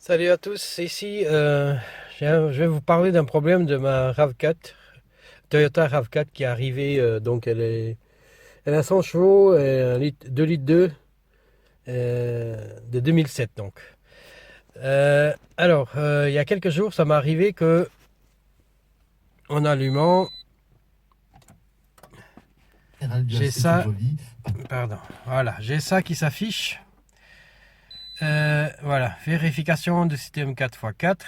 Salut à tous, ici je vais vous parler d'un problème de ma RAV4, Toyota RAV4 qui est arrivée, donc elle a 100 chevaux et 2 litres 2 de 2007 donc. Il y a quelques jours ça m'est arrivé que en allumant, j'ai ça, pardon, voilà, j'ai ça qui s'affiche. Voilà, vérification de système 4x4.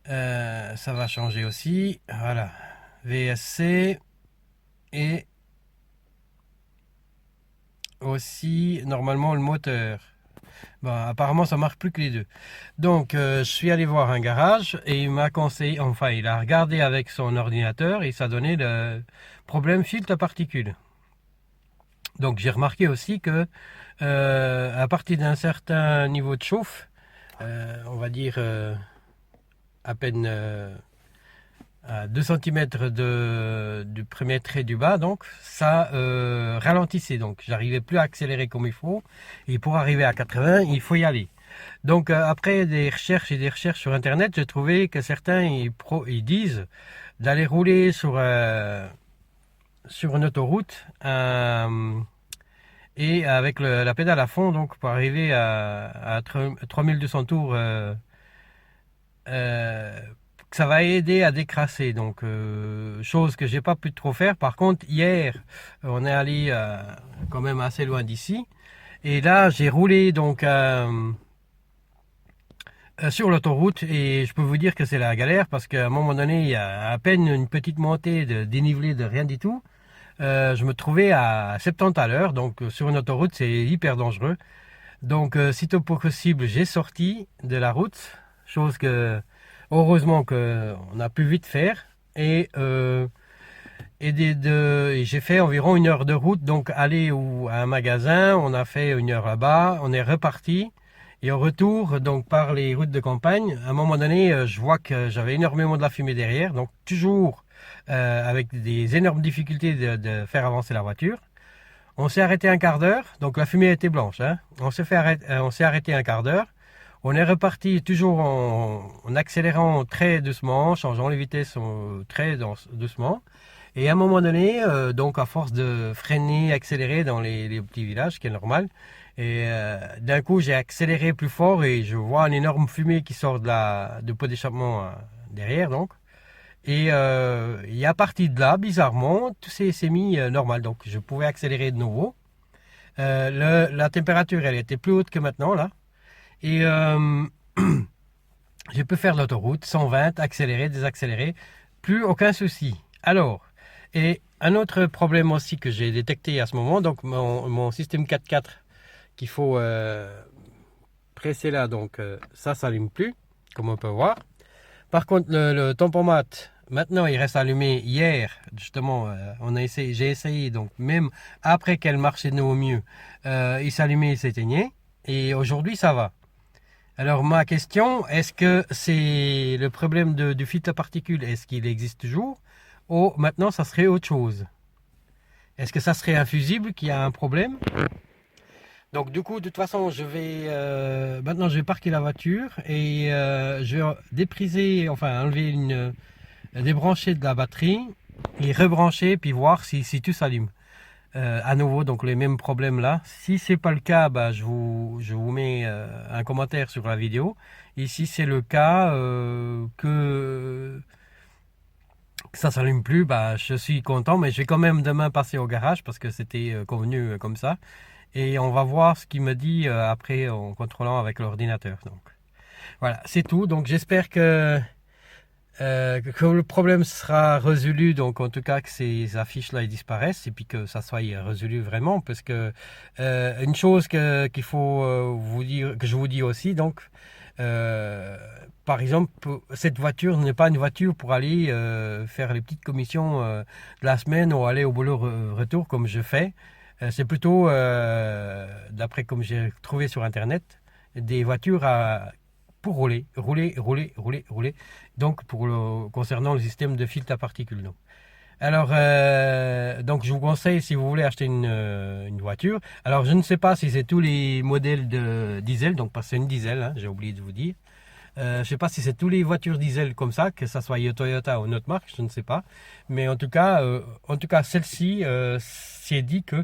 Ça va changer aussi, voilà, VSC. Et aussi normalement le moteur. Bon, apparemment ça marche plus que les deux. Donc je suis allé voir un garage et il m'a conseillé, enfin il a regardé avec son ordinateur et ça donnait le problème filtre à particules. Donc j'ai remarqué aussi que à partir d'un certain niveau de chauffe, on va dire à peine à 2 cm du premier trait du bas, donc ça ralentissait, donc j'arrivais plus à accélérer comme il faut, et pour arriver à 80 il faut y aller. Donc après des recherches et des recherches sur internet, j'ai trouvé que certains ils disent d'aller rouler sur une autoroute et avec la pédale à fond, donc pour arriver à 3200 tours, euh, ça va aider à décrasser, donc chose que j'ai pas pu trop faire. Par contre hier on est allé quand même assez loin d'ici et là j'ai roulé donc sur l'autoroute et je peux vous dire que c'est la galère parce qu'à un moment donné il y a à peine une petite montée de dénivelé de rien du tout. Je me trouvais à 70 à l'heure, donc sur une autoroute c'est hyper dangereux. Donc sitôt possible j'ai sorti de la route, chose que heureusement qu'on a pu vite faire. Et, et j'ai fait environ 1 heure de route, donc aller à un magasin, on a fait 1 heure là-bas, on est reparti. Et au retour, donc par les routes de campagne, à un moment donné, je vois que j'avais énormément de la fumée derrière, donc toujours avec des énormes difficultés de faire avancer la voiture. On s'est arrêté un quart d'heure, donc la fumée était blanche, hein. On s'est arrêté un quart d'heure. On est reparti toujours en accélérant très doucement, changeant les vitesses très doucement. Et à un moment donné, donc à force de freiner, accélérer dans les petits villages, ce qui est normal, et d'un coup j'ai accéléré plus fort et je vois une énorme fumée qui sort de pot d'échappement derrière donc. Et à partir de là, bizarrement, tout s'est mis normal. Donc je pouvais accélérer de nouveau. La température, elle était plus haute que maintenant là. Et je peux faire l'autoroute 120, accélérer, désaccélérer, plus aucun souci. Alors, et un autre problème aussi que j'ai détecté à ce moment, donc mon système 4x4 qu'il faut presser là, donc ça s'allume plus, comme on peut voir. Par contre, le tempomat, maintenant il reste allumé. Hier, justement, j'ai essayé, donc même après qu'elle marchait de nouveau mieux, il s'allumait, il s'éteignait. Et aujourd'hui, ça va. Alors ma question, est-ce que c'est le problème du filtre à particules, est-ce qu'il existe toujours? Ou maintenant ça serait autre chose? Est-ce que ça serait un fusible qui a un problème? Donc du coup, de toute façon, maintenant je vais parquer la voiture et je vais dépriser, enfin enlever débrancher de la batterie et rebrancher puis voir si tout s'allume. À nouveau, donc les mêmes problèmes là. Si c'est pas le cas, bah, je vous mets un commentaire sur la vidéo. Et si c'est le cas que ça s'allume plus, bah, je suis content, mais je vais quand même demain passer au garage parce que c'était convenu comme ça. Et on va voir ce qu'il me dit après en contrôlant avec l'ordinateur. Donc voilà, c'est tout. Donc j'espère que le problème sera résolu, donc en tout cas que ces affiches là disparaissent et puis que ça soit résolu vraiment, parce que une chose qu'il faut vous dire, que je vous dis aussi, donc euh, par exemple cette voiture n'est pas une voiture pour aller faire les petites commissions de la semaine ou aller au boulot retour comme je fais. C'est plutôt d'après comme j'ai trouvé sur internet des voitures pour rouler, rouler, rouler, rouler, rouler. Donc, concernant le système de filtre à particules. Donc. Alors, donc je vous conseille si vous voulez acheter une voiture. Alors, je ne sais pas si c'est tous les modèles de diesel, donc parce que c'est une diesel, hein, j'ai oublié de vous dire. Je ne sais pas si c'est tous les voitures diesel comme ça, que ça soit Toyota ou une autre marque, je ne sais pas. Mais en tout cas celle-ci, c'est dit que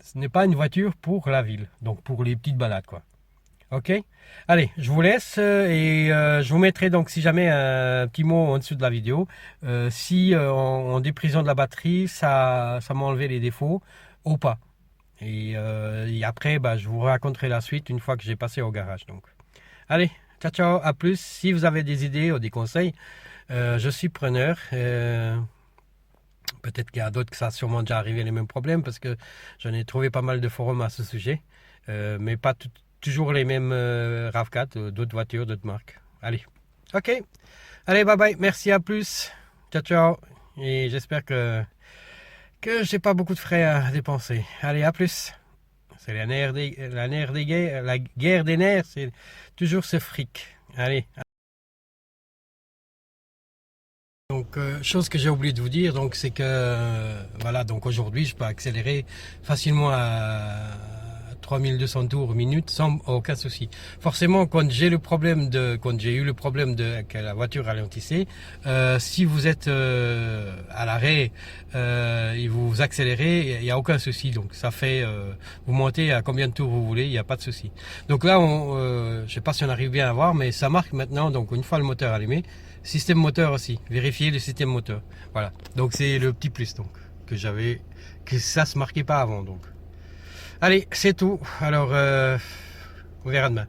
ce n'est pas une voiture pour la ville, donc pour les petites balades, quoi. Ok? Allez, je vous laisse et je vous mettrai donc si jamais un petit mot en dessous de la vidéo. Si en déprisant de la batterie, ça m'a enlevé les défauts ou pas. Et après, bah, je vous raconterai la suite une fois que j'ai passé au garage. Donc, allez, ciao, ciao, à plus. Si vous avez des idées ou des conseils, je suis preneur. Peut-être qu'il y a d'autres que ça a sûrement déjà arrivé les mêmes problèmes parce que j'en ai trouvé pas mal de forums à ce sujet, mais pas toujours les mêmes RAV4, d'autres voitures, d'autres marques. Allez, ok, allez, bye bye, merci, à plus, ciao ciao, et j'espère que j'ai pas beaucoup de frais à dépenser. Allez, à plus. C'est la guerre des nerfs, c'est toujours ce fric. Allez. Donc, chose que j'ai oublié de vous dire, donc c'est que voilà, donc aujourd'hui je peux accélérer facilement à 3200 tours minute sans aucun souci. Forcément, quand j'ai eu le problème de que la voiture ralentissait, si vous êtes à l'arrêt et vous accélérez, il n'y a aucun souci. Donc ça fait, vous montez à combien de tours vous voulez, il n'y a pas de souci. Donc là, je ne sais pas si on arrive bien à voir, mais ça marque maintenant. Donc une fois le moteur allumé. Système moteur aussi, vérifier le système moteur. Voilà, donc c'est le petit plus donc que ça se marquait pas avant donc. Allez, c'est tout. Alors, on verra demain.